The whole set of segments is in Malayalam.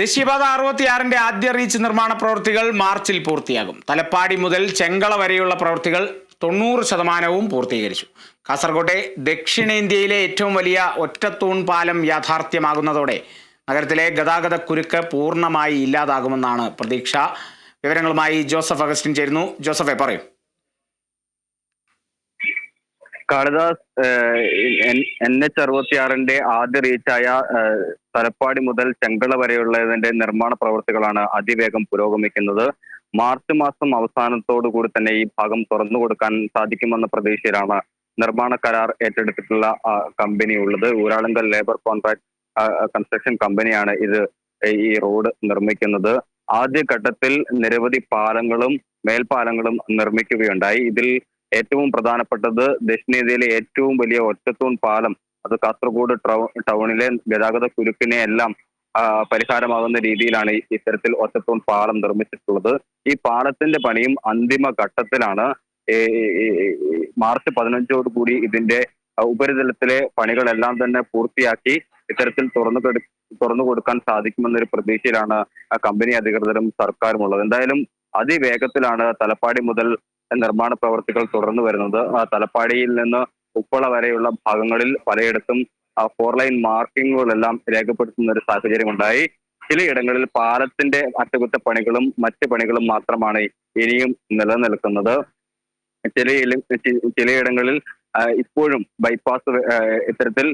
ദേശീയപാത 66-ന്റെ ആദ്യ റീച്ച് നിർമ്മാണ പ്രവൃത്തികൾ മാർച്ചിൽ പൂർത്തിയാകും. തലപ്പാടി മുതൽ ചെങ്കള വരെയുള്ള പ്രവൃത്തികൾ 90% പൂർത്തീകരിച്ചു. കാസർകോട്ടെ ദക്ഷിണേന്ത്യയിലെ ഏറ്റവും വലിയ ഒറ്റത്തൂൺ പാലം യാഥാർത്ഥ്യമാകുന്നതോടെ നഗരത്തിലെ ഗതാഗത കുരുക്ക് പൂർണ്ണമായി ഇല്ലാതാകുമെന്നാണ് പ്രതീക്ഷ. വിവരങ്ങളുമായി ജോസഫ് അഗസ്റ്റിൻ ചേരുന്നു. ജോസഫെ, പറയൂ. കാളിദാസ്, NH66-ന്റെ ആദ്യ റീച്ചായ തലപ്പാടി മുതൽ ചെങ്കള വരെയുള്ളതിന്റെ നിർമ്മാണ പ്രവൃത്തികളാണ് അതിവേഗം പുരോഗമിക്കുന്നത്. മാർച്ച് മാസം അവസാനത്തോടു കൂടി തന്നെ ഈ ഭാഗം തുറന്നു കൊടുക്കാൻ സാധിക്കുമെന്ന പ്രതീക്ഷയിലാണ് നിർമ്മാണ കരാർ ഏറ്റെടുത്തിട്ടുള്ള കമ്പനി ഉള്ളത്. ഊരാളുങ്കൽ ലേബർ കോൺട്രാക്ട് കൺസ്ട്രക്ഷൻ കമ്പനിയാണ് ഈ റോഡ് നിർമ്മിക്കുന്നത്. ആദ്യഘട്ടത്തിൽ നിരവധി പാലങ്ങളും മേൽപ്പാലങ്ങളും നിർമ്മിക്കുകയുണ്ടായി. ഇതിൽ ഏറ്റവും പ്രധാനപ്പെട്ടത് ദക്ഷിണേന്ത്യയിലെ ഏറ്റവും വലിയ ഒറ്റത്തൂൺ പാലം, അത് കാസർഗോഡ് ടൗണിലെ ഗതാഗത കുരുക്കിനെ എല്ലാം പരിഹാരമാകുന്ന രീതിയിലാണ് ഇത്തരത്തിൽ ഒറ്റത്തൂൺ പാലം നിർമ്മിച്ചിട്ടുള്ളത്. ഈ പാലത്തിന്റെ പണിയും അന്തിമ ഘട്ടത്തിലാണ്. മാർച്ച് 15 ഇതിന്റെ ഉപരിതലത്തിലെ പണികളെല്ലാം തന്നെ പൂർത്തിയാക്കി ഇത്തരത്തിൽ തുറന്നു കൊടുക്കാൻ സാധിക്കുമെന്നൊരു പ്രതീക്ഷയിലാണ് കമ്പനി അധികൃതരും സർക്കാരും ഉള്ളത്. എന്തായാലും അതിവേഗത്തിലാണ് തലപ്പാടി മുതൽ നിർമ്മാണ പ്രവർത്തികൾ തുടർന്നു വരുന്നത്. തലപ്പാടിയിൽ നിന്ന് ഉപ്പള വരെയുള്ള ഭാഗങ്ങളിൽ പലയിടത്തും 4 ലൈൻ മാർക്കിങ്ങുകളെല്ലാം രേഖപ്പെടുത്തുന്ന ഒരു സാഹചര്യം ഉണ്ടായി. ചിലയിടങ്ങളിൽ പാലത്തിന്റെ അറ്റകുറ്റപ്പണികളും മറ്റ് പണികളും മാത്രമാണ് ഇനിയും നിലനിൽക്കുന്നത്. ചിലയിടങ്ങളിൽ ഇപ്പോഴും ബൈപ്പാസ് ഇത്തരത്തിൽ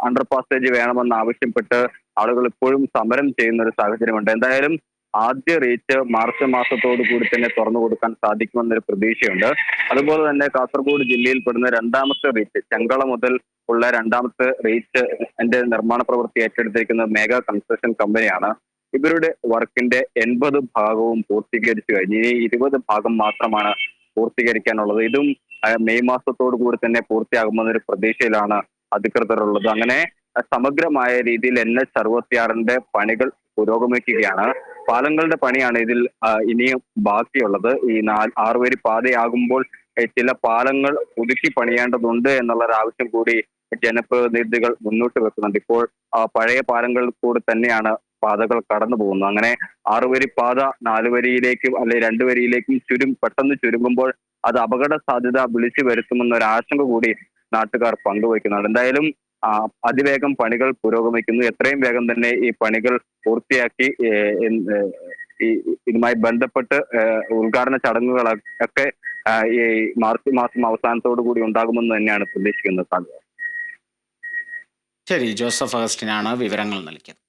അണ്ടർ പാസേജ് വേണമെന്ന് ആവശ്യപ്പെട്ട് ആളുകൾ ഇപ്പോഴും സമരം ചെയ്യുന്ന ഒരു സാഹചര്യമുണ്ട്. എന്തായാലും ആദ്യ റീച്ച് മാർച്ച് മാസത്തോടു കൂടി തന്നെ തുറന്നു കൊടുക്കാൻ സാധിക്കുമെന്നൊരു പ്രതീക്ഷയുണ്ട്. അതുപോലെ തന്നെ കാസർഗോഡ് ജില്ലയിൽ പെടുന്ന രണ്ടാമത്തെ റീച്ച്, ചെങ്കള മുതൽ ഉള്ള രണ്ടാമത്തെ റീച്ച് നിർമ്മാണ പ്രവൃത്തി ഏറ്റെടുത്തിരിക്കുന്നത് മേഘ കൺസ്ട്രക്ഷൻ കമ്പനിയാണ്. ഇവരുടെ വർക്കിന്റെ 80 ഭാഗവും പൂർത്തീകരിച്ചു കഴിഞ്ഞു. ഇനി 20 ഭാഗം മാത്രമാണ് പൂർത്തീകരിക്കാനുള്ളത്. ഇതും മെയ് മാസത്തോടു കൂടി തന്നെ പൂർത്തിയാകുമെന്നൊരു പ്രതീക്ഷയിലാണ് അധികൃതരുള്ളത്. അങ്ങനെ സമഗ്രമായ രീതിയിൽ NH66-ന്റെ പണികൾ പുരോഗമിക്കുകയാണ്. പാലങ്ങളുടെ പണിയാണ് ഇതിൽ ഇനിയും ബാക്കിയുള്ളത്. ഈ 6 വരി പാതയാകുമ്പോൾ ചില പാലങ്ങൾ പുതുക്കി പണിയേണ്ടതുണ്ട് എന്നുള്ള ആവശ്യം കൂടി ജനപ്രതിനിധികൾ മുന്നോട്ട് വെക്കുന്നുണ്ട്. ഇപ്പോൾ പഴയ പാലങ്ങളിൽ കൂടി തന്നെയാണ് പാതകൾ കടന്നു പോകുന്നത്. അങ്ങനെ 6 വരി പാത 4 വരിയിലേക്കും അല്ലെങ്കിൽ 2 വരിയിലേക്കും പെട്ടെന്ന് ചുരുങ്ങുമ്പോൾ അത് അപകട സാധ്യത വിളിച്ചു വരുത്തുമെന്നൊരു ആശങ്ക കൂടി നാട്ടുകാർ പങ്കുവയ്ക്കുന്നുണ്ട്. എന്തായാലും അതിവേഗം പണികൾ പുരോഗമിക്കുന്നു. എത്രയും വേഗം തന്നെ ഈ പണികൾ പൂർത്തിയാക്കി ഇതുമായി ബന്ധപ്പെട്ട് ഉദ്ഘാടന ചടങ്ങുകളൊക്കെ ഈ മാർച്ച് മാസം അവസാനത്തോടു കൂടി ഉണ്ടാകുമെന്ന് തന്നെയാണ് പ്രതീക്ഷിക്കുന്നത്. ശരി, ജോസഫ് അഗസ്റ്റിനാണ് വിവരങ്ങൾ നൽകിയത്.